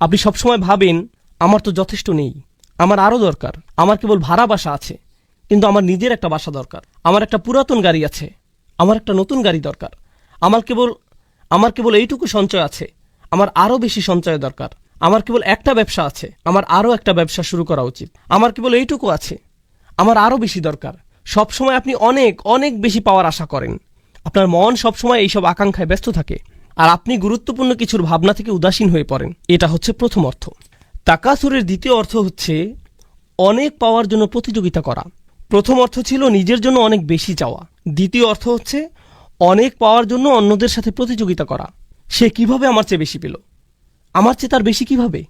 আপনি সবসময় ভাবেন আমার তো যথেষ্ট নেই, আমার আরও দরকার, আমার কেবল ভাড়া বাসা আছে, কিন্তু আমার নিজের একটা বাসা দরকার, আমার একটা পুরাতন গাড়ি আছে, আমার একটা নতুন গাড়ি দরকার, আমার কেবল এইটুকু সঞ্চয় আছে, আমার আরও বেশি সঞ্চয় দরকার, আমার কেবল একটা ব্যবসা আছে, আমার আরও একটা ব্যবসা শুরু করা উচিত, আমার কেবল এইটুকু আছে, আমার আরও বেশি দরকার। সবসময় আপনি অনেক অনেক বেশি পাওয়ার আশা করেন। আপনার মন সবসময় এইসব আকাঙ্ক্ষায় ব্যস্ত থাকে, আর আপনি গুরুত্বপূর্ণ কিছুর ভাবনা থেকে উদাসীন হয়ে পড়েন। এটা হচ্ছে প্রথম অর্থ। তাকাসুরের দ্বিতীয় অর্থ হচ্ছে অনেক পাওয়ার জন্য প্রতিযোগিতা করা। প্রথম অর্থ ছিল নিজের জন্য অনেক বেশি চাওয়া, দ্বিতীয় অর্থ হচ্ছে অনেক পাওয়ার জন্য অন্যদের সাথে প্রতিযোগিতা করা। সে কিভাবে আমার চেয়ে বেশি পেল, আমার চেয়ে তার বেশি কিভাবে?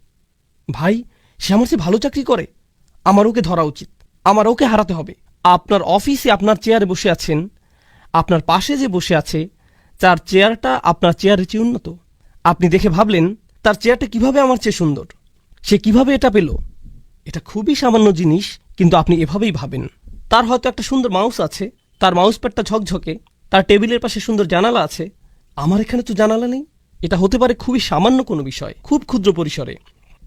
ভাই, সে আমার চেয়ে ভালো চাকরি করে, আমার ওকে ধরা উচিত, আমার ওকে হারাতে হবে। আপনার অফিসে আপনার চেয়ারে বসে আছেন, আপনার পাশে যে বসে আছে তার চেয়ারটা আপনার চেয়ারের চেয়ে উন্নত। আপনি দেখে ভাবলেন তার চেয়ারটা কিভাবে আমার চেয়ে সুন্দর, সে কিভাবে এটা পেল। এটা খুবই সামান্য জিনিস, কিন্তু আপনি এভাবেই ভাবেন। তার হয়তো একটা সুন্দর মাউস আছে, তার মাউস প্যাডটা ঝকঝকে, তার টেবিলের পাশে সুন্দর জানালা আছে, আমার এখানে তো জানালা নেই। এটা হতে পারে খুবই সামান্য কোনো বিষয়, খুব ক্ষুদ্র পরিসরে।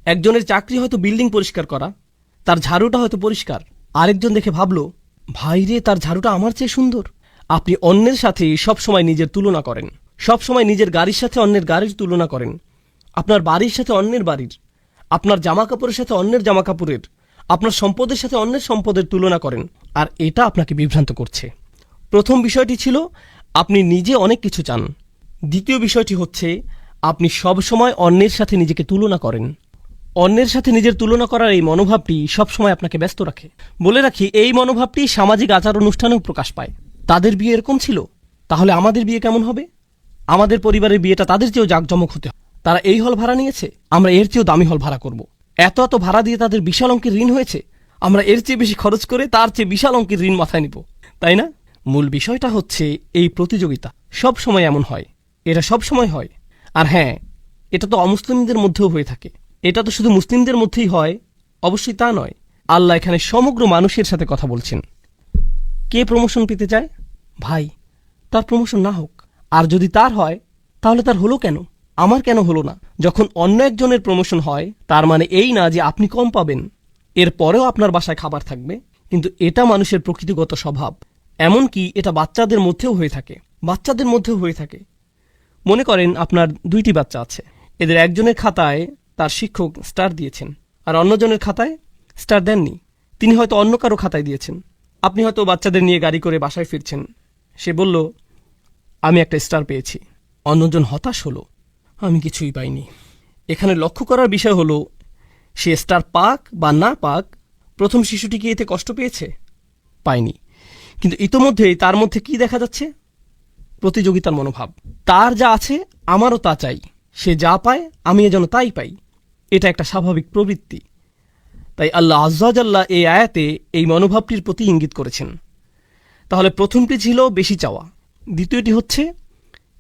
একজনের চাকরি হয়তো বিল্ডিং পরিষ্কার করা, তার ঝাড়ুটা হয়তো পরিষ্কার। আরেকজন দেখে ভাবল, ভাই রে, তার ঝাড়ুটা আমার চেয়ে সুন্দর। আপনি অন্যের সাথে সবসময় নিজের তুলনা করেন, সবসময় নিজের গাড়ির সাথে অন্যের গাড়ির তুলনা করেন, আপনার বাড়ির সাথে অন্যের বাড়ির, আপনার জামা কাপড়ের সাথে অন্যের জামা কাপড়ের, আপনার সম্পদের সাথে অন্যের সম্পদের তুলনা করেন, আর এটা আপনাকে বিভ্রান্ত করছে। প্রথম বিষয়টি ছিল আপনি নিজে অনেক কিছু চান। দ্বিতীয় বিষয়টি হচ্ছে আপনি সবসময় অন্যের সাথে নিজেকে তুলনা করেন। অন্যের সাথে নিজের তুলনা করার এই মনোভাবটি সবসময় আপনাকে ব্যস্ত রাখে। বলে রাখি, এই মনোভাবটি সামাজিক আচার অনুষ্ঠানেও প্রকাশ পায়। তাদের বিয়ে এরকম ছিল, তাহলে আমাদের বিয়ে কেমন হবে? আমাদের পরিবারের বিয়েটা তাদের চেয়েও জাঁকজমক হতে হবে। তারা এই হল ভাড়া নিয়েছে, আমরা এর চেয়েও দামি হল ভাড়া করব। এত এত ভাড়া দিয়ে তাদের বিশাল অঙ্কের ঋণ হয়েছে, আমরা এর চেয়ে বেশি খরচ করে তার চেয়ে বিশাল অঙ্কের ঋণ মাথায় নিব, তাই না? মূল বিষয়টা হচ্ছে এই প্রতিযোগিতা সব সময় এমন হয়, এটা সব সময় হয়। আর হ্যাঁ, এটা তো অমুসলিমদের মধ্যেও হয়ে থাকে। এটা তো শুধু মুসলিমদের মধ্যেই হয়, অবশ্যই তা নয়। আল্লাহ এখানে সমগ্র মানুষের সাথে কথা বলছেন। কে প্রমোশন পেতে চায়? ভাই, তার প্রমোশন না হোক, আর যদি তার হয় তাহলে তার হলো কেন, আমার কেন হলো না? যখন অন্য একজনের প্রমোশন হয় তার মানে এই না যে আপনি কম পাবেন। এরপরেও আপনার বাসায় খাবার থাকবে, কিন্তু এটা মানুষের প্রকৃতিগত স্বভাব। এমনকি এটা বাচ্চাদের মধ্যেও হয়ে থাকে। মনে করেন আপনার 2টি বাচ্চা আছে, এদের একজনের খাতায় তার শিক্ষক স্টার দিয়েছেন, আর অন্যজনের খাতায় স্টার দেননি। তিনি হয়তো অন্য কারো খাতায় দিয়েছেন। আপনি হয়তো বাচ্চাদের নিয়ে গাড়ি করে বাসায় ফিরছেন, সে বলল, আমি একটা স্টার পেয়েছি। অন্যজন হতাশ হলো, আমি কিছুই পাইনি। এখানে লক্ষ্য করার বিষয় হলো, সে স্টার পাক বা না পাক, প্রথম শিশুটি কি এতে কষ্ট পেয়েছে? পায়নি। কিন্তু ইতোমধ্যেই তার মধ্যে কি দেখা যাচ্ছে? প্রতিযোগিতার মনোভাব। তার যা আছে আমারও তা চাই, সে যা পায় আমি যেন তাই পাই। এটা একটা স্বাভাবিক প্রবৃত্তি। তাই আল্লাহ আজ্জা ওয়া জাল্লা এই আয়াতে এই মনোভাবটির প্রতি ইঙ্গিত করেছেন। তাহলে প্রথমটি ছিল বেশি চাওয়া, দ্বিতীয়টি হচ্ছে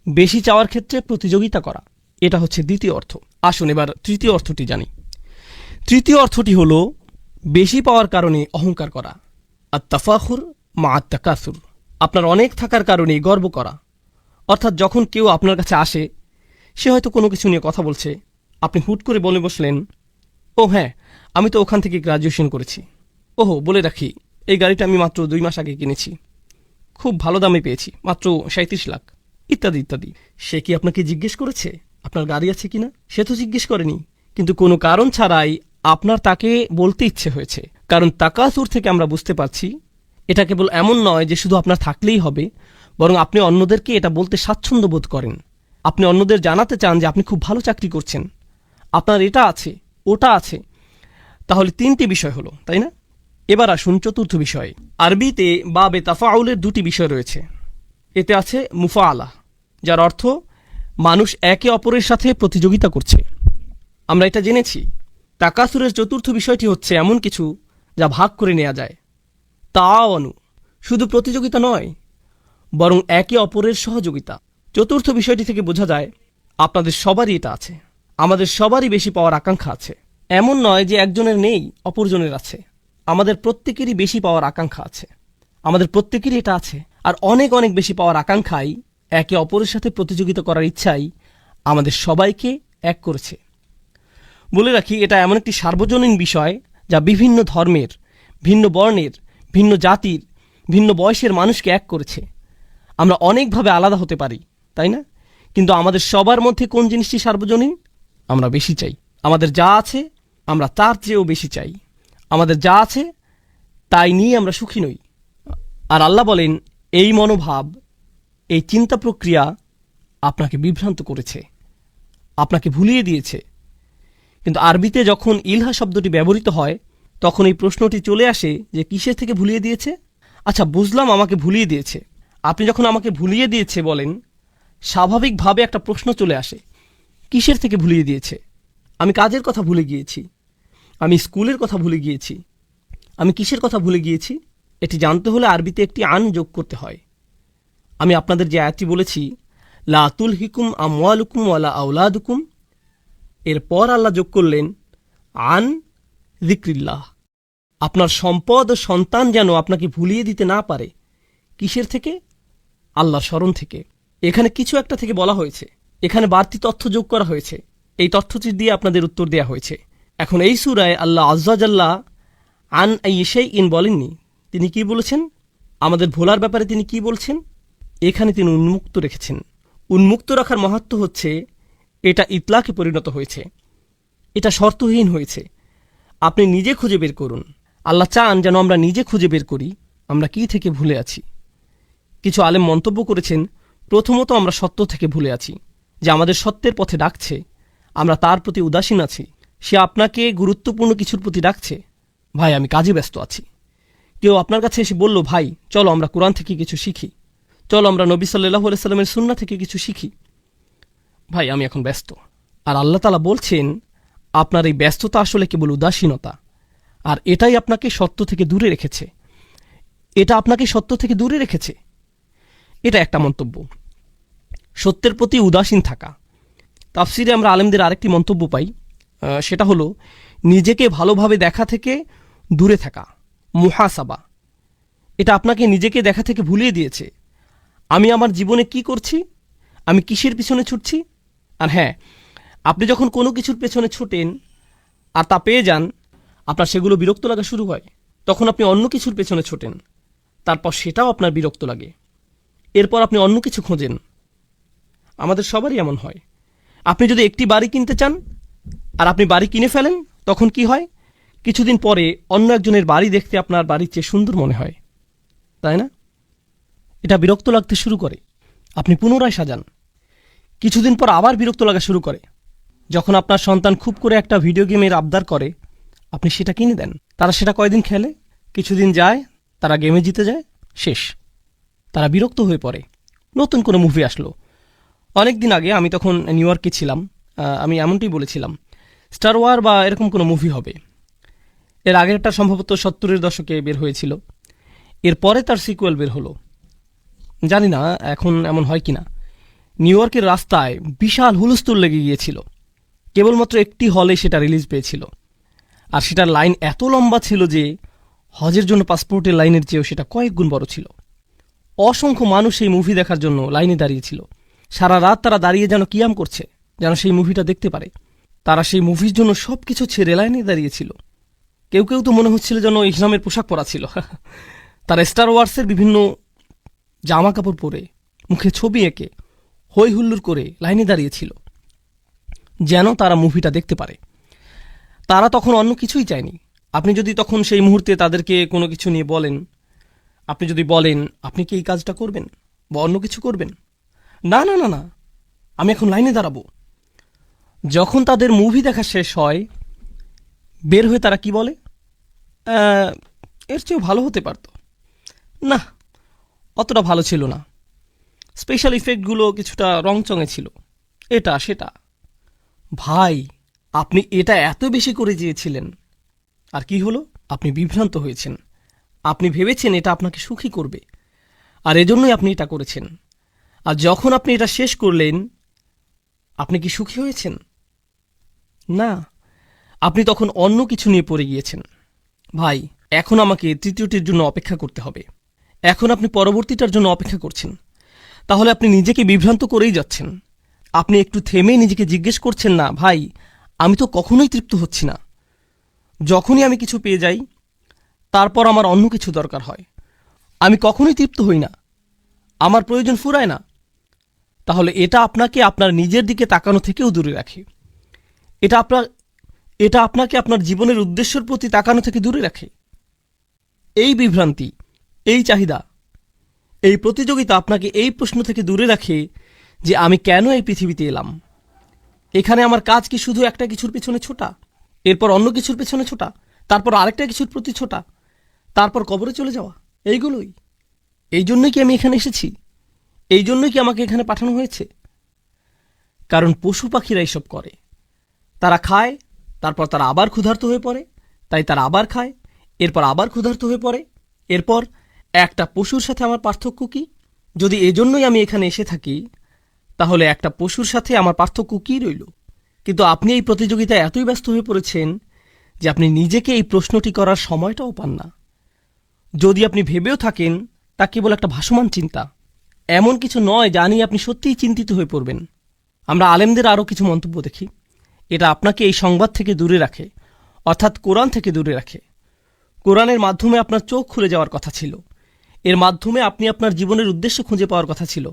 বেশি চাওয়ার ক্ষেত্রে প্রতিযোগিতা করা। এটা হচ্ছে দ্বিতীয় অর্থ। আসুন এবার তৃতীয় অর্থটি জানি। তৃতীয় অর্থটি হলো বেশি পাওয়ার কারণে অহংকার করা, আত-তাফাখুর মা আত-তাকাসুর। আপনার অনেক থাকার কারণে গর্ব করা। অর্থাৎ যখন কেউ আপনার কাছে আসে, সে হয়তো কোনো কিছু নিয়ে কথা বলছে, আপনি হুট করে বলে বসলেন, ও হ্যাঁ, আমি তো ওখান থেকে গ্রাজুয়েশন করেছি। ওহো, বলে রাখি, এই গাড়িটা আমি মাত্র 2 মাস আগে কিনেছি, খুব ভালো দামে পেয়েছি, মাত্র 37 লাখ, ইত্যাদি ইত্যাদি। সে কি আপনাকে জিজ্ঞেস করেছে আপনার গাড়ি আছে কিনা? সে তো জিজ্ঞেস করেনি, কিন্তু কোনো কারণ ছাড়াই আপনার তাকে বলতে ইচ্ছে হয়েছে। কারণ তাকাসুর থেকে আমরা বুঝতে পারছি এটা কেবল এমন নয় যে শুধু আপনার থাকলেই হবে, বরং আপনি অন্যদেরকে এটা বলতে স্বাচ্ছন্দ্য বোধ করেন। আপনি অন্যদের জানাতে চান যে আপনি খুব ভালো চাকরি করছেন, আপনার এটা আছে, ওটা আছে। তাহলে 3টি বিষয় হলো, তাই না? এবার আসুন চতুর্থ বিষয়ে। আরবিতে বাবে তাফাউলের 2টি বিষয় রয়েছে। এতে আছে মুফাআলা, যার অর্থ মানুষ একে অপরের সাথে প্রতিযোগিতা করছে। আমরা এটা জেনেছি। তাকাসুরের চতুর্থ বিষয়টি হচ্ছে এমন কিছু যা ভাগ করে নেওয়া যায়। তাআওয়ানু, শুধু প্রতিযোগিতা নয়, বরং একে অপরের সহযোগিতা। চতুর্থ বিষয়টি থেকে বোঝা যায় আপনাদের সবারই এটা আছে। আমাদের সবারই বেশি পাওয়ার আকাঙ্ক্ষা আছে। এমন নয় যে একজনের নেই অপরজনের আছে, আমাদের প্রত্যেকেরই বেশি পাওয়ার আকাঙ্ক্ষা আছে। আমাদের প্রত্যেকেরই এটা আছে। আর অনেক অনেক বেশি পাওয়ার আকাঙ্ক্ষাই, একে অপরের সাথে প্রতিযোগিতা করার ইচ্ছাই আমাদের সবাইকে এক করেছে। বলে রাখি, এটা এমন একটি সার্বজনীন বিষয় যা বিভিন্ন ধর্মের, ভিন্ন বর্ণের, ভিন্ন জাতির, ভিন্ন বয়সের মানুষকে এক করেছে। আমরা অনেকভাবে আলাদা হতে পারি, তাই না? কিন্তু আমাদের সবার মধ্যে কোন জিনিসটি সার্বজনীন? আমরা বেশি চাই। আমাদের যা আছে আমরা তার চেয়েও বেশি চাই। আমাদের যা আছে তাই নিয়ে আমরা সুখী নই। আর আল্লাহ বলেন, এই মনোভাব, এই চিন্তা প্রক্রিয়া আপনাকে বিভ্রান্ত করেছে, আপনাকে ভুলিয়ে দিয়েছে। কিন্তু আরবিতে যখন ইলহা শব্দটি ব্যবহৃত হয় তখন এই প্রশ্নটি চলে আসে যে কিসের থেকে ভুলিয়ে দিয়েছে? আচ্ছা, বুঝলাম আমাকে ভুলিয়ে দিয়েছে। আপনি যখন আমাকে ভুলিয়ে দিয়েছে বলেন, স্বাভাবিকভাবে একটা প্রশ্ন চলে আসে, কিসের থেকে ভুলিয়ে দিয়েছে? আমি কাজের কথা ভুলে গিয়েছি, আমি স্কুলের কথা ভুলে গিয়েছি, আমি কিসের কথা ভুলে গিয়েছি? এটি জানতে হলে আরবিতে একটি আন যোগ করতে হয়। আমি আপনাদের যে আয়াতটি বলেছি, লা তুলহিকুম আমওয়ালুকুম ওয়ালা আওলাদুকুম, এরপর আল্লাহ যোগ করলেন আন যিকরিল্লাহ। আপনার সম্পদ ও সন্তান যেন আপনাকে ভুলিয়ে দিতে না পারে। কিসের থেকে? আল্লাহর স্মরণ থেকে। এখানে কিছু একটা থেকে বলা হয়েছে, এখানে বাড়তি তথ্য যোগ করা হয়েছে। এই তথ্যটি দিয়ে আপনাদের উত্তর দেওয়া হয়েছে। এখন এই সূরায় আল্লাহ আজ্জা জাল্লা আন আইশাইইন বলেননি। তিনি কি বলেছেন? আমাদের ভোলার ব্যাপারে তিনি কি বলছেন? এখানে তিনি উন্মুক্ত রেখেছেন। উন্মুক্ত রাখার মাহাত্ম্য হচ্ছে এটা ইতলাকে পরিণত হয়েছে, এটা শর্তহীন হয়েছে। আপনি নিজে খুঁজে বের করুন। আল্লাহ চান যেন আমরা নিজে খুঁজে বের করি আমরা কি থেকে ভুলে আছি। কিছু আলেম মন্তব্য করেছেন, প্রথমত আমরা সত্য থেকে ভুলে আছি, যে আমাদের সত্যের পথে ডাকছে, আমরা তার প্রতি উদাসীন আছি। সে আপনাকে গুরুত্বপূর্ণ কিছুর প্রতি ডাকছে, ভাই আমি কাজে ব্যস্ত আছি। কেউ আপনার কাছে এসে বলল, ভাই চলো আমরা কোরআন থেকে কিছু শিখি, চলো আমরা নবী সাল্লাল্লাহু আলাইহি সাল্লামের সুন্নাহ থেকে কিছু শিখি। ভাই আমি এখন ব্যস্ত। আর আল্লাহ তাআলা বলছেন, আপনার এই ব্যস্ততা আসলে কেবল উদাসীনতা, আর এটাই আপনাকে সত্য থেকে দূরে রেখেছে। এটা আপনাকে সত্য থেকে দূরে রেখেছে। এটা একটা মন্তব্য, সত্যের প্রতি উদাসীন থাকা। তাফসিরে আমরা আলেমদের আরেকটি মন্তব্য পাই, সেটা হলো নিজেকে ভালোভাবে দেখা থেকে দূরে থাকা, মুহাসাবা। এটা আপনাকে নিজেকে দেখা থেকে ভুলিয়ে দিয়েছে। আমি আমার জীবনে কি করছি, আমি কিসের পিছনে ছুটছি। আর হ্যাঁ, আপনি যখন কোনো কিছুর পেছনে ছুটেন আর তা পেয়ে যান, আপনার সেগুলো বিরক্ত লাগা শুরু হয়। তখন আপনি অন্য কিছুর পেছনে ছোটেন, তারপর সেটাও আপনার বিরক্ত লাগে। এরপর আপনি অন্য কিছু খোঁজেন। আমাদের সবারই এমন হয়। আপনি যদি একটি বাড়ি কিনতে চান আর আপনি বাড়ি কিনে ফেলেন, তখন কি হয়? কিছুদিন পরে অন্য একজনের বাড়ি দেখতে আপনার বাড়ির চেয়ে সুন্দর মনে হয়, তাই না? এটা বিরক্ত লাগতে শুরু করে। আপনি পুনরায় সাজান। কিছুদিন পর আবার বিরক্ত লাগা শুরু করে। যখন আপনার সন্তান খুব করে একটা ভিডিও গেমের আবদার করে, আপনি সেটা কিনে দেন। তারা সেটা কয়দিন খেলে, কিছুদিন যায়, তারা গেমে জিতে যায়, শেষ। তারা বিরক্ত হয়ে পড়ে। নতুন কোনো মুভি আসলো। অনেক দিন আগে আমি তখন নিউ ইয়র্কে ছিলাম, আমি এমনটি বলেছিলাম, স্টার ওয়ার বা এরকম কোনো মুভি হবে। এর আগেরটা সম্ভবত 70-এর দশকে বের হয়েছিল। এরপরে তার সিকুয়েল বের হলো। জানি না এখন এমন হয় কিনা। নিউ ইয়র্কের রাস্তায় বিশাল হুলস্থুল লেগে গিয়েছিল। কেবলমাত্র একটি হলে সেটা রিলিজ পেয়েছিল, আর সেটার লাইন এত লম্বা ছিল যে হজের জন্য পাসপোর্টের লাইনের চেয়েও সেটা কয়েক গুণ বড় ছিল। অসংখ্য মানুষ সেই মুভি দেখার জন্য লাইনে দাঁড়িয়েছিল। সারা রাত তারা দাঁড়িয়ে যেন কিয়াম করছে, যেন সেই মুভিটা দেখতে পারে। তারা সেই মুভির জন্য সব কিছু ছেড়ে লাইনে দাঁড়িয়েছিল। কেউ কেউ তো মনে হচ্ছিল যেন ইসলামের পোশাক পরা ছিল। তারা স্টার ওয়ার্সের বিভিন্ন জামা কাপড় পরে, মুখে ছবি এঁকে, হই হুল্লোড় করে লাইনে দাঁড়িয়েছিল, যেন তারা মুভিটা দেখতে পারে। তারা তখন অন্য কিছুই চায়নি। আপনি যদি তখন সেই মুহূর্তে তাদেরকে কোনো কিছু নিয়ে বলেন, আপনি যদি বলেন আপনি কি এই কাজটা করবেন বা অন্য কিছু করবেন, না না না না, আমি এখন লাইনে দাঁড়াবো। যখন তাদের মুভি দেখা শেষ হয়, বের হয়ে তারা কি বলে, এর চেয়েও ভালো হতে পারত, না অতটা ভালো ছিল না, স্পেশাল ইফেক্টগুলো কিছুটা রংচঙে ছিল, এটা সেটা। ভাই আপনি এটা এত বেশি করে চেয়েছিলেন, আর কি হলো? আপনি বিভ্রান্ত হয়েছেন। আপনি ভেবেছেন এটা আপনাকে সুখী করবে, আর এজন্যই আপনি এটা করেছেন। আর যখন আপনি এটা শেষ করলেন, আপনি কি সুখী হয়েছেন? না, আপনি তখন অন্য কিছু নিয়ে পড়ে গিয়েছেন। ভাই এখন আমাকে তৃতীয়টির জন্য অপেক্ষা করতে হবে। এখন আপনি পরবর্তীটার জন্য অপেক্ষা করছেন। তাহলে আপনি নিজেকে বিভ্রান্ত করেই যাচ্ছেন। আপনি একটু থেমে নিজেকে জিজ্ঞেস করছেন না, ভাই আমি তো কখনোই তৃপ্ত হচ্ছি না। যখনই আমি কিছু পেয়ে যাই, তারপর আমার অন্য কিছু দরকার হয়। আমি কখনোই তৃপ্ত হই না, আমার প্রয়োজন ফুরায় না। তাহলে এটা আপনাকে আপনার নিজের দিকে তাকানো থেকেও দূরে রাখে। এটা আপনাকে আপনার জীবনের উদ্দেশ্যের প্রতি তাকানো থেকে দূরে রাখে। এই বিভ্রান্তি, এই চাহিদা, এই প্রতিযোগিতা আপনাকে এই প্রশ্ন থেকে দূরে রাখে যে আমি কেন এই পৃথিবীতে এলাম। এখানে আমার কাজ কি শুধু একটা কিছুর পেছনে ছোটা, এরপর অন্য কিছুর পেছনে ছোটা, তারপর আরেকটা কিছুর প্রতি ছোটা, তারপর কবরে চলে যাওয়া? এইগুলোই। এই জন্যই কি আমি এখানে এসেছি? এই জন্যই কি আমাকে এখানে পাঠানো হয়েছে? কারণ পশু পাখিরা এইসব করে। তারা খায়, তারপর তারা আবার ক্ষুধার্ত হয়ে পড়ে, তাই তারা আবার খায়, এরপর আবার ক্ষুধার্ত হয়ে পড়ে। এরপর একটা পশুর সাথে আমার পার্থক্য কি? যদি এজন্যই আমি এখানে এসে থাকি, তাহলে একটা পশুর সাথে আমার পার্থক্য কী রইল? কিন্তু আপনি এই প্রতিযোগিতায় এতই ব্যস্ত হয়ে পড়েছেন যে আপনি নিজেকে এই প্রশ্নটি করার সময়টাও পান না। যদি আপনি ভেবেও থাকেন, তা কেবল একটা ভাসমান চিন্তা, এমন কিছু নয় যা নিয়ে আপনি সত্যিই চিন্তিত হয়ে পড়বেন। আমরা আলেমদের আরও কিছু মন্তব্য দেখি। এটা আপনাকে এই সংবাদ থেকে দূরে রাখে, অর্থাৎ কোরআন থেকে দূরে রাখে। কোরআনের মাধ্যমে আপনার চোখ খুলে যাওয়ার কথা ছিল। এর মাধ্যমে আপনি আপনার জীবনের উদ্দেশ্য খুঁজে পাওয়ার কথা ছিল।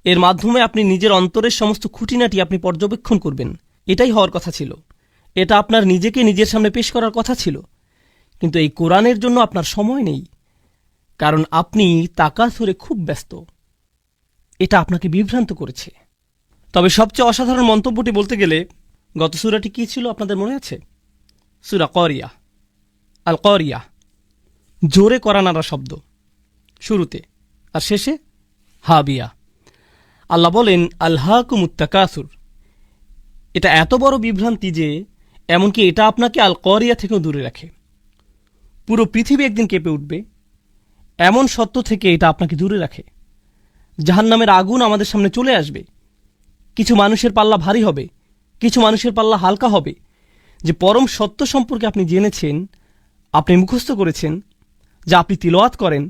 এর মাধ্যমে আপনি নিজের অন্তরের সমস্ত খুঁটিনাটি আপনি পর্যবেক্ষণ করবেন। এটাই হওয়ার কথা ছিল। এটা আপনার নিজেকে নিজের সামনে পেশ করার কথা ছিল। কিন্তু এই কোরআনের জন্য আপনার সময় নেই, কারণ আপনি তাকাসুরে খুব ব্যস্ত। এটা আপনাকে বিভ্রান্ত করেছে। তবে সবচেয়ে অসাধারণ মন্তব্যটি বলতে গেলে, গত সূরাটি কী ছিল আপনাদের মনে আছে? সূরা করিয়া, আল করিয়া, জোরে করা নাড়া শব্দ, শুরুতে আর শেষে হাবিয়া। আল্লাহ বলেন আলহাকুমুত তাকাসুর। এটা এত বড় বিভ্রান্তি যে এমনকি এটা আপনাকে আল করিয়া থেকেও দূরে রাখে। পুরো পৃথিবী একদিন কেঁপে উঠবে, এমন সত্য থেকে এটা আপনাকে দূরে রাখে। জাহান্নামের আগুন আমাদের সামনে চলে আসবে। কিছু মানুষের পাল্লা ভারী হবে, কিছু মানুষের পাল্লা হালকা হবে। যে পরম সত্য সম্পর্কে আপনি জেনেছেন, আপনি মুখস্থ করেছেন, যা আপনি তিলাওয়াত করেন।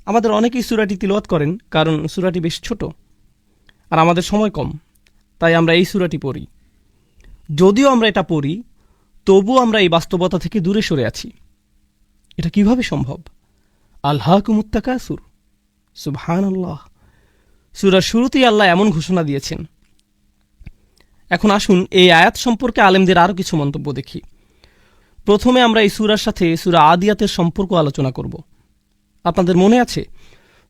আমাদের অনেকেই সূরাটি তিলাওয়াত করেন, কারণ সূরাটি বেশ ছোট আর আমাদের সময় কম, তাই আমরা এই সূরাটি পড়ি। যদিও আমরা এটা পড়ি, তবুও আমরা এই বাস্তবতা থেকে দূরে সরে আছি। এটা কিভাবে সম্ভব? আলহাকুমুত তাকাসুর, সুবহানাল্লাহ। সূরার শুরুতেই আল্লাহ এমন ঘোষণা দিয়েছেন। এখন আসুন এই আয়াত সম্পর্কে আলেমদের আরও কিছু মন্তব্য দেখি। প্রথমে আমরা এই সূরার সাথে সূরা আদিয়াতের সম্পর্ক আলোচনা করব। আপনাদের মনে আছে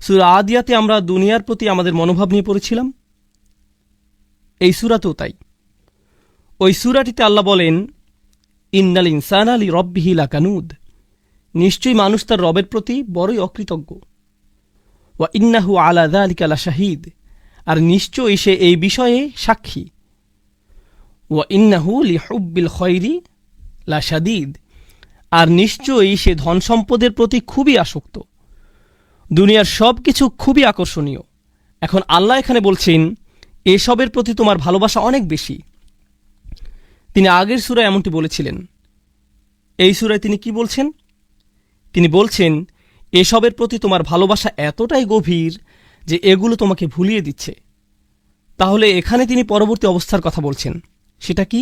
সূরা আদিয়াতে আমরা দুনিয়ার প্রতি আমাদের মনোভাব নিয়ে পড়েছিলাম? এই সূরাতেও তাই। ওই সূরাটিতে আল্লাহ বলেন ইন্নাল ইনসানা লিরব্বিহি লাকানুদ। নিশ্চয়ই মানুষ তার রবের প্রতি বড়ই অকৃতজ্ঞ। ওয়া ইন্নাহু আলা যালিকা লাশাহিদ। আর নিশ্চয়ই সে এই বিষয়ে সাক্ষী। ওয়া ইন্নাহু লিহুব্বিল খৈরি লাশাদীদ। আর নিশ্চয়ই সে ধন সম্পদের প্রতি খুবই আসক্ত। দুনিয়ার সব কিছু খুবই আকর্ষণীয়। এখন আল্লাহ এখানে বলছেন এসবের প্রতি তোমার ভালোবাসা অনেক বেশি। তিনি আগের সূরায় এমনটি বলেছিলেন। এই সূরায় তিনি কি বলছেন? তিনি বলছেন এসবের প্রতি তোমার ভালোবাসা এতটাই গভীর যে এগুলো তোমাকে ভুলিয়ে দিচ্ছে। তাহলে এখানে তিনি পরবর্তী অবস্থার কথা বলছেন। সেটা কি?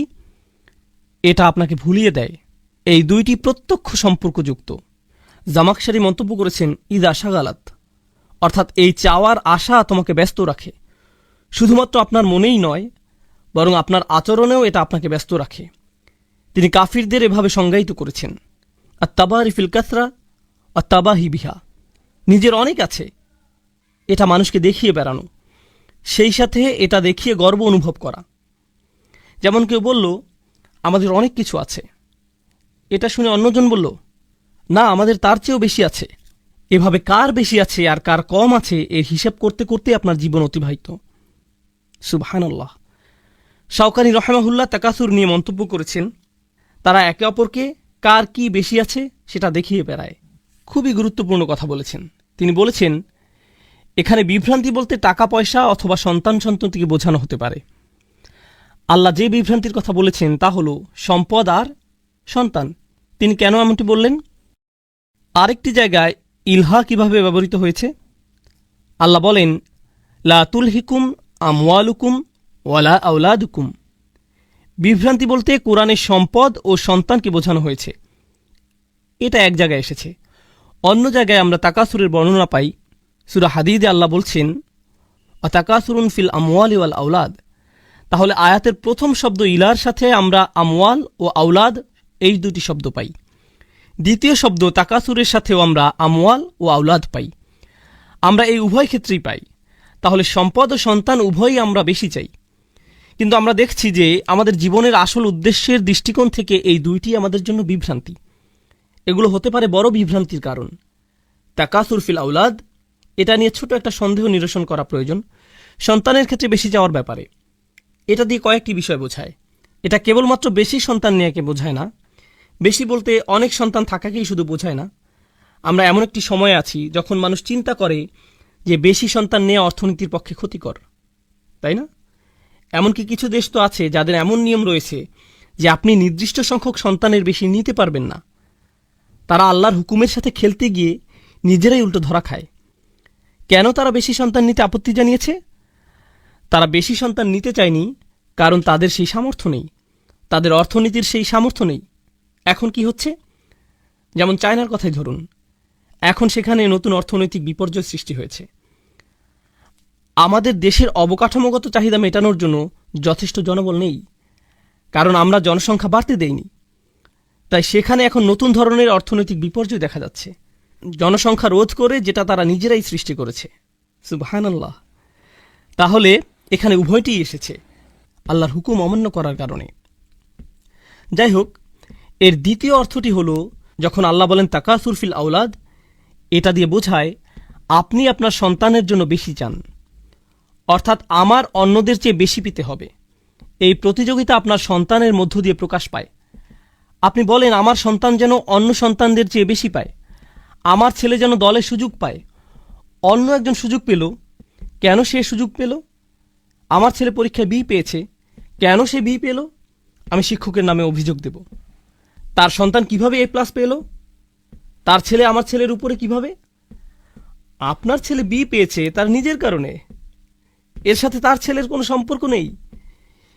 এটা আপনাকে ভুলিয়ে দেয়। এই দুইটি প্রত্যক্ষ সম্পর্কযুক্ত। জামাকশারি মন্তব্য করেছেন ঈদ আশাগালাত, অর্থাৎ এই চাওয়ার আশা তোমাকে ব্যস্ত রাখে। শুধুমাত্র আপনার মনেই নয়, বরং আপনার আচরণেও এটা আপনাকে ব্যস্ত রাখে। তিনি কাফিরদের এভাবে সংজ্ঞায়িত করেছেন আত্তাবারি ফিল কাসরা আত্তাবাহি বিহা। নিজের অনেক আছে, এটা মানুষকে দেখিয়ে বেড়ানো, সেই সাথে এটা দেখিয়ে গর্ব অনুভব করা। যেমন কেউ বলল আমাদের অনেক কিছু আছে, এটা শুনে অন্যজন বলল না আমাদের তার চেয়েও বেশি আছে। এভাবে কার বেশি আছে আর কার কম আছে এর হিসাব করতে করতে আপনার জীবন অতিবাহিত। সুবহানাল্লাহ। শাওকানি রহমাহুল্লাহ তাকাসুর নিয়ে মন্তব্য করেছেন তারা একে অপরকে কার কি বেশি আছে সেটা দেখিয়ে বেড়ায়। খুবই গুরুত্বপূর্ণ কথা বলেছেন। তিনি বলেছেন এখানে বিভ্রান্তি বলতে টাকা পয়সা অথবা সন্তানটিকে বোঝানো হতে পারে। আল্লাহ যে বিভ্রান্তির কথা বলেছেন তা হল সম্পদ আর সন্তান। তিনি কেন এমনটি বললেন? আরেকটি জায়গায় ইলহা কিভাবে ব্যবহৃত হয়েছে? আল্লাহ বলেন লা তুলহিকুম আমওয়ালুকুম ওয়ালা আওলাদুকুম বিভ্রান্তি বলতে কোরআনে সম্পদ ও সন্তানকে বোঝানো হয়েছে, এটা এক জায়গায় এসেছে। অন্য জায়গায় আমরা তাকাসুরের বর্ণনা পাই। সূরা হাদীদে আল্লাহ বলছেন, অতাকাসুরুন ফিল আমওয়ালি ওয়াল আওলাদ। তাহলে আয়াতের প্রথম শব্দ ইলার সাথে আমরা আমওয়াল ও আওলাদ এই দুটি শব্দ পাই। দ্বিতীয় শব্দ তাকাসুরের সাথেও আমরা আমওয়াল ও আওলাদ পাই। আমরা এই উভয় ক্ষেত্রেই পাই। তাহলে সম্পদ ও সন্তান উভয়ই আমরা বেশি চাই, কিন্তু আমরা দেখছি যে আমাদের জীবনের আসল উদ্দেশ্যের দৃষ্টিকোণ থেকে এই দুইটি আমাদের জন্য বিভ্রান্তি। এগুলো হতে পারে বড় বিভ্রান্তির কারণ। তাকাসুর ফিল আওলাদ, এটা নিয়ে ছোট একটা সন্দেহ নিরসন করা প্রয়োজন। সন্তানের ক্ষেত্রে বেশি যাওয়ার ব্যাপারে এটা দিয়ে কয়েকটি বিষয় বোঝায়। এটা কেবলমাত্র বেশি সন্তান নেওয়াকে বোঝায় না, বেশি বলতে অনেক সন্তান থাকাকেই শুধু বোঝায় না। আমরা এমন একটি সময় আছি যখন মানুষ চিন্তা করে যে বেশি সন্তান নেওয়া অর্থনীতির পক্ষে ক্ষতিকর, তাই না? এমনকি কিছু দেশ তো আছে যাদের এমন নিয়ম রয়েছে যে আপনি নির্দিষ্ট সংখ্যক সন্তানের বেশি নিতে পারবেন না। তারা আল্লাহর হুকুমের সাথে খেলতে গিয়ে নিজেরাই উল্টো ধরা খায়। কেন তারা বেশি সন্তান নিতে আপত্তি জানিয়েছে? তারা বেশি সন্তান নিতে চায়নি কারণ তাদের সেই সামর্থ্য নেই, তাদের অর্থনীতির সেই সামর্থ্য নেই। এখন কি হচ্ছে? যেমন চায়নার কথাই ধরুন, এখন সেখানে নতুন অর্থনৈতিক বিপর্যয় সৃষ্টি হয়েছে। আমাদের দেশের অবকাঠামোগত চাহিদা মেটানোর জন্য যথেষ্ট জনবল নেই, কারণ আমরা জনসংখ্যা বাড়তে দেইনি। তাই সেখানে এখন নতুন ধরনের অর্থনৈতিক বিপর্যয় দেখা যাচ্ছে, জনসংখ্যা রোধ করে, যেটা তারা নিজেরাই সৃষ্টি করেছে। সুবহানাল্লাহ। তাহলে এখানে উভয়টিই এসেছে আল্লাহর হুকুম অমান্য করার কারণে। যাই হোক, এর দ্বিতীয় অর্থটি হলো, যখন আল্লাহ বলেন তাকাসুর ফিল আওলাদ, এটা দিয়ে বোঝায় আপনি আপনার সন্তানের জন্য বেশি চান, অর্থাৎ আমার অন্যদের চেয়ে বেশি পেতে হবে। এই প্রতিযোগিতা আপনার সন্তানের মধ্য দিয়ে প্রকাশ পায়। আপনি বলেন আমার সন্তান যেন অন্য সন্তানদের চেয়ে বেশি পায়, আমার ছেলে যেন দলে সুযোগ পায়। অন্য একজন সুযোগ পেল, কেন সে সুযোগ পেল? আমার ছেলে পরীক্ষায় বি পেয়েছে, কেন সে বি পেল? আমি শিক্ষকের নামে অভিযোগ দেব। তার সন্তান কিভাবে এ প্লাস পেল? তার ছেলে আমার ছেলের উপরে কিভাবে? আপনার ছেলে বি পেয়েছে তার নিজের কারণে, এর সাথে তার ছেলের কোনো সম্পর্ক নেই।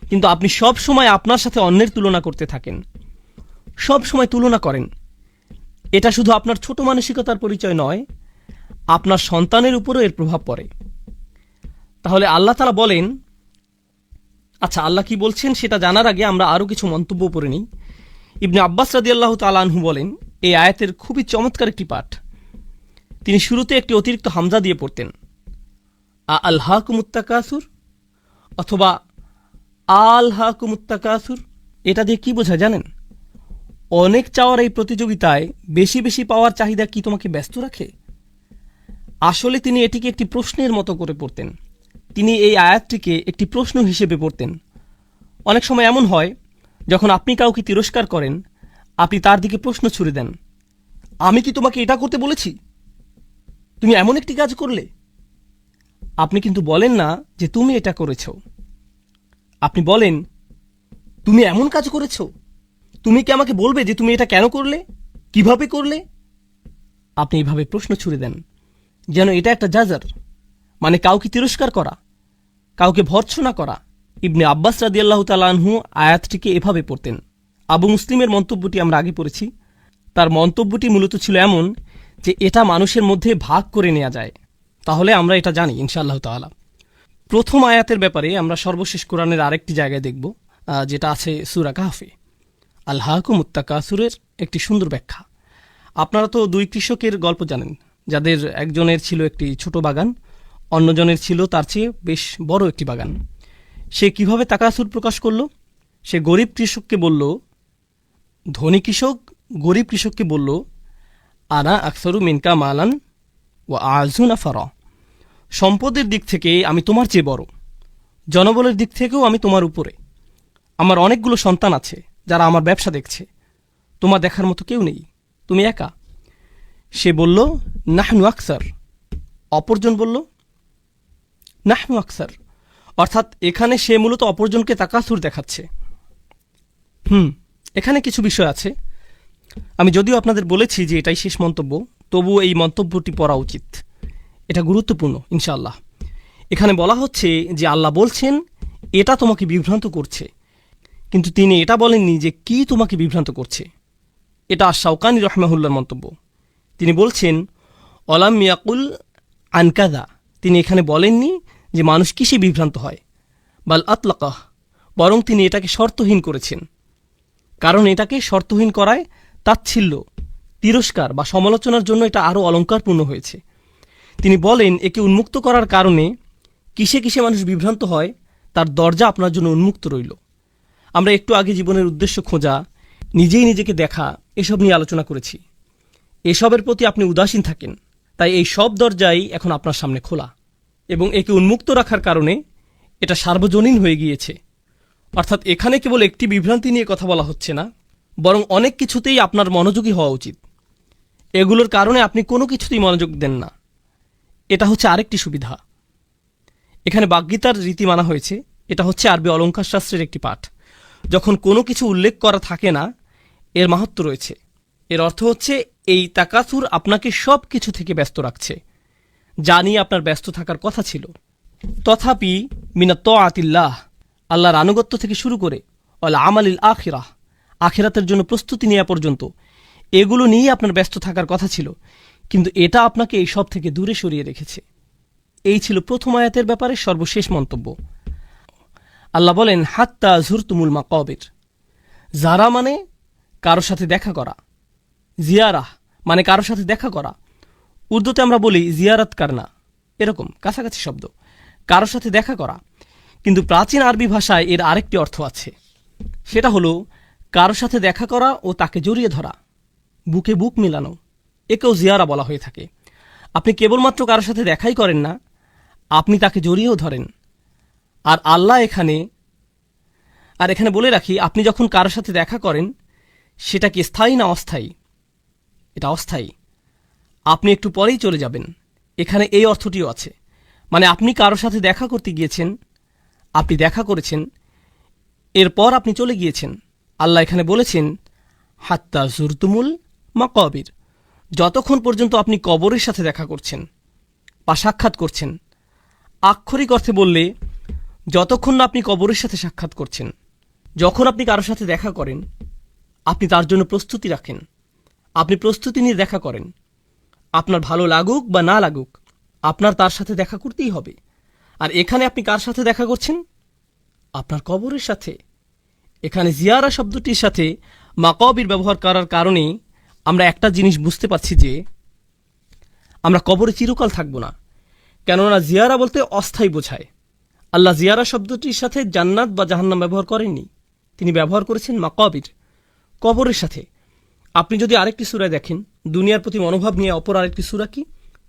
কিন্তু আপনি সব সময় আপনার সাথে অন্যের তুলনা করতে থাকেন, সব সময় তুলনা করেন। এটা শুধু আপনার ছোট মানসিকতার পরিচয় নয়, আপনার সন্তানের উপরও এর প্রভাব পড়ে। তাহলে আল্লাহ তাআলা বলেন, আচ্ছা আল্লাহ কি বলছেন সেটা জানার আগে আমরা আরও কিছু মন্তব্য পড়ে নিই। ইবনে আব্বাস রাদিয়াল্লাহু তাআলা আনহু বলেন, এই আয়াতের খুবই চমৎকার একটি পাঠ। তিনি শুরুতে একটি অতিরিক্ত হামজা দিয়ে পড়তেন, আলহাকুমুত তাকাসুর অথবা আলহাকুমুত তাকাসুর। এটা দিয়ে কি বোঝায় জানেন? অনেক চাওয়ার এই প্রতিযোগিতায় বেশি বেশি পাওয়ার চাহিদা কি তোমাকে ব্যস্ত রাখে? আসলে তিনি এটিকে একটি প্রশ্নের মতো করে পড়তেন। তিনি এই আয়াতটিকে একটি প্রশ্ন হিসেবে পড়তেন। অনেক সময় এমন হয়, যখন আপনি কাউকে তিরস্কার করেন, আপনি তার দিকে প্রশ্ন ছুড়ে দেন, আমি কি তোমাকে এটা করতে বলেছি? তুমি এমন একটি কাজ করলে। আপনি কিন্তু বলেন না যে তুমি এটা করেছ, আপনি বলেন তুমি এমন কাজ করেছ, তুমি কি আমাকে বলবে যে তুমি এটা কেন করলে, কিভাবে করলে? আপনি এইভাবে প্রশ্ন ছুড়ে দেন, যেন এটা একটা জাজার, মানে কাউকে তিরস্কার করা, কাউকে ভর্ৎসনা করা। ইবনে আব্বাস রাদিয়াল্লাহু তাআলা আনহু আয়াতটিকে এভাবে পড়তেন। আবু মুসলিমের মন্তব্যটি আমরা আগে পড়েছি। তার মন্তব্যটি মূলত ছিল এমন যে এটা মানুষের মধ্যে ভাগ করে নেওয়া যায়। তাহলে আমরা এটা জানি ইনশাআল্লাহ তাআলা। প্রথম আয়াতের ব্যাপারে আমরা সর্বশেষ কোরআনের আরেকটি জায়গায় দেখব, যেটা আছে সূরা কাহফে। আলহাকুমুত তাকাসুরের একটি সুন্দর ব্যাখ্যা। আপনারা তো দুই কৃষকের গল্প জানেন, যাদের একজনের ছিল একটি ছোট বাগান, অন্যজনের ছিল তার চেয়ে বেশ বড় একটি বাগান। সে কিভাবে তাকাসুর প্রকাশ করল? সে গরিব কৃষককে বলল, ধনী কৃষক গরিব কৃষককে বলল, আনা আকসারু মিনকা মালান ওয়া আযু নাফারা, সম্পদের দিক থেকে আমি তোমার চেয়ে বড়, জনবলের দিক থেকেও আমি তোমার উপরে। আমার অনেকগুলো সন্তান আছে যারা আমার ব্যবসা দেখছে, তোমার দেখার মতো কেউ নেই, তুমি একা। সে বলল, নাহনু আকসার। অপরজন বলল, নাহনু আকসার। অর্থাৎ এখানে সে মূলত অপরজনকে তাকাসুর দেখাচ্ছে। এখানে কিছু বিষয় আছে। আমি যদিও আপনাদের বলেছি যে এটাই শেষ মন্তব্য, তবুও এই মন্তব্যটি পড়া উচিত, এটা গুরুত্বপূর্ণ ইনশাআল্লাহ। এখানে বলা হচ্ছে যে আল্লাহ বলছেন এটা তোমাকে বিভ্রান্ত করছে, কিন্তু তিনি এটা বলেননি যে কি তোমাকে বিভ্রান্ত করছে। এটা শাওকানি রহমাহুল্লাহর মন্তব্য। তিনি বলছেন অলাম ইয়াকুল আনকাদা, তিনি এখানে বলেননি যে মানুষ কিসে বিভ্রান্ত হয়, বাল আতলাকাহ, বরং তিনি এটাকে শর্তহীন করেছেন। কারণ এটাকে শর্তহীন করায় তাচ্ছিল্য, তিরস্কার বা সমালোচনার জন্য এটা আরও অলঙ্কারপূর্ণ হয়েছে। তিনি বলেন একে উন্মুক্ত করার কারণে কিসে কিসে মানুষ বিভ্রান্ত হয় তার দরজা আপনার জন্য উন্মুক্ত রইল। আমরা একটু আগে জীবনের উদ্দেশ্য খোঁজা, নিজেই নিজেকে দেখা, এসব নিয়ে আলোচনা করেছি। এসবের প্রতি আপনি উদাসীন থাকেন, তাই এই সব দরজাই এখন আপনার সামনে খোলা, এবং একে উন্মুক্ত রাখার কারণে এটা সার্বজনীন হয়ে গিয়েছে। অর্থাৎ এখানে কেবল একটি বিভ্রান্তি নিয়ে কথা বলা হচ্ছে না, বরং অনেক কিছুতেই আপনার মনোযোগী হওয়া উচিত। এগুলোর কারণে আপনি কোনো কিছুতেই মনোযোগ দেন না। এটা হচ্ছে আরেকটি সুবিধা। এখানে বাগ্যিতার রীতি মানা হয়েছে। এটা হচ্ছে আরবি অলঙ্কার শাস্ত্রের একটি পাঠ। যখন কোনো কিছু উল্লেখ করা থাকে না, এর মাহাত্ম্য রয়েছে। এর অর্থ হচ্ছে এই তাকাসুর আপনাকে সব কিছু থেকে ব্যস্ত রাখছে, যা নিয়ে আপনার ব্যস্ত থাকার কথা ছিল। তথাপি মিনাত তাআতিল্লাহ, আল্লাহর আনুগত্য থেকে শুরু করে ওয়াল আমালিল আখিরাহ, আখিরাতের জন্য প্রস্তুতি নেওয়া পর্যন্ত এগুলো নিয়েই আপনার ব্যস্ত থাকার কথা ছিল, কিন্তু এটা আপনাকে এই সব থেকে দূরে সরিয়ে রেখেছে। এই ছিল প্রথম আয়াতের ব্যাপারে সর্বশেষ মন্তব্য। আল্লাহ বলেন হাত্তা জুরতুমুল মাকাবির। যারা মানে কারোর সাথে দেখা করা, জিয়ারাহ মানে কারোর সাথে দেখা করা। উর্দুতে আমরা বলি জিয়ারত করনা, এরকম কাছাকাছি শব্দ, কারোর সাথে দেখা করা। কিন্তু প্রাচীন আরবি ভাষায় এর আরেকটি অর্থ আছে, সেটা হলো কারোর সাথে দেখা করা ও তাকে জড়িয়ে ধরা, বুকে বুক মেলানো। একেও জিয়ারা বলা হয়ে থাকে। আপনি কেবলমাত্র কারোর সাথে দেখাই করেন না, আপনি তাকে জড়িয়েও ধরেন। আর আল্লাহ এখানে বলে রাখি, আপনি যখন কারোর সাথে দেখা করেন সেটা কি স্থায়ী না অস্থায়ী? এটা অস্থায়ী। আপনি একটু পরেই চলে যাবেন। এখানে এই অর্থটিও আছে, মানে আপনি কারোর সাথে দেখা করতে গিয়েছেন, আপনি দেখা করেছেন, এরপর আপনি চলে গিয়েছেন। আল্লাহ এখানে বলেছেন হাত্তা জুরতুমুল মাকাবির, যতক্ষণ পর্যন্ত আপনি কবরের সাথে দেখা করছেন বা সাক্ষাৎ করছেন। আক্ষরিক অর্থে বললে যতক্ষণ না আপনি কবরের সাথে সাক্ষাৎ করছেন। যখন আপনি কারোর সাথে দেখা করেন, আপনি তার জন্য প্রস্তুতি রাখেন, আপনি প্রস্তুতি নিয়ে দেখা করেন। আপনার ভালো লাগুক বা না লাগুক, আপনার তার সাথে দেখা করতেই হবে। আর এখানে আপনি কার সাথে দেখা করছেন? আপনার কবরের সাথে। এখানে জিয়ারা শব্দটির সাথে মাকাবির ব্যবহার করার কারণে আমরা একটা জিনিস বুঝতে পারছি যে আমরা কবরে চিরকাল থাকব না। কেননা জিয়ারা বলতে অস্থায়ী বোঝায়। আল্লাহ জিয়ারা শব্দটির সাথে জান্নাত বা জাহান্নাম ব্যবহার করেননি, তিনি ব্যবহার করেছেন মাকাবির, কবরের সাথে। আপনি যদি আরেকটি সূরা দেখেন, দুনিয়ার প্রতি মনোভাব নিয়ে অপর আরেকটি সূরা কি?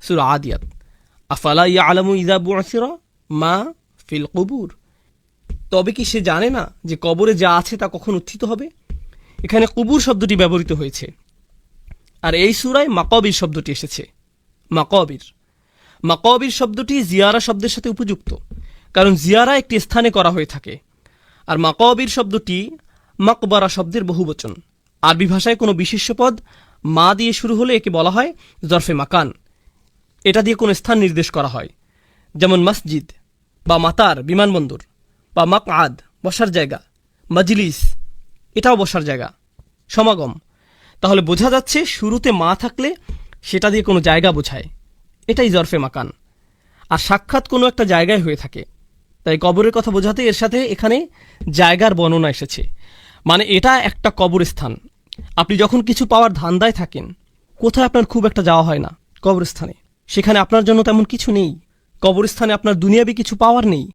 সূরা আদিয়াত। আফালা ইয়ালামু ইযা বু'সিরা মা ফিল কুবুর, তবে কি সে জানে না যে কবরে যা আছে তা কখন উত্থিত হবে? এখানে কুবুর শব্দটি ব্যবহৃত হয়েছে, আর এই সূরায় মাকাবির শব্দটি এসেছে। মাকাবির শব্দটি জিয়ারা শব্দের সাথে উপযুক্ত, কারণ জিয়ারা একটি স্থানে করা হয়ে থাকে। আর মাকাবির শব্দটি মাকবারা শব্দের বহুবচন। আরবি ভাষায় কোনো বিশেষ্য পদ মা দিয়ে শুরু হলে একে বলা হয় জরফে মাকান। এটা দিয়ে কোনো স্থান নির্দেশ করা হয়, যেমন মসজিদ বা মাতার বিমানবন্দর, বা মাকআদ বসার জায়গা, মজলিস এটাও বসার জায়গা, সমাগম। তাহলে বোঝা যাচ্ছে শুরুতে মা থাকলে সেটা দিয়ে কোনো জায়গা বোঝায়, এটাই জরফে মাকান। আর সাক্ষাৎ কোনো একটা জায়গায় হয়ে থাকে, তাই কবরের কথা বোঝাতে এর সাথে এখানে জায়গার বর্ণনা এসেছে। মানে এটা একটা কবরস্থান। আপনি যখন কিছু পাওয়ার ধান্দায় থাকেন, কোথায় আপনার খুব একটা যাওয়া হয় না? কবরস্থানে। সেখানে আপনার জন্য তেমন কিছু নেই। কবরস্থানে আপনার দুনিয়াবি কিছু পাওয়ার নেই,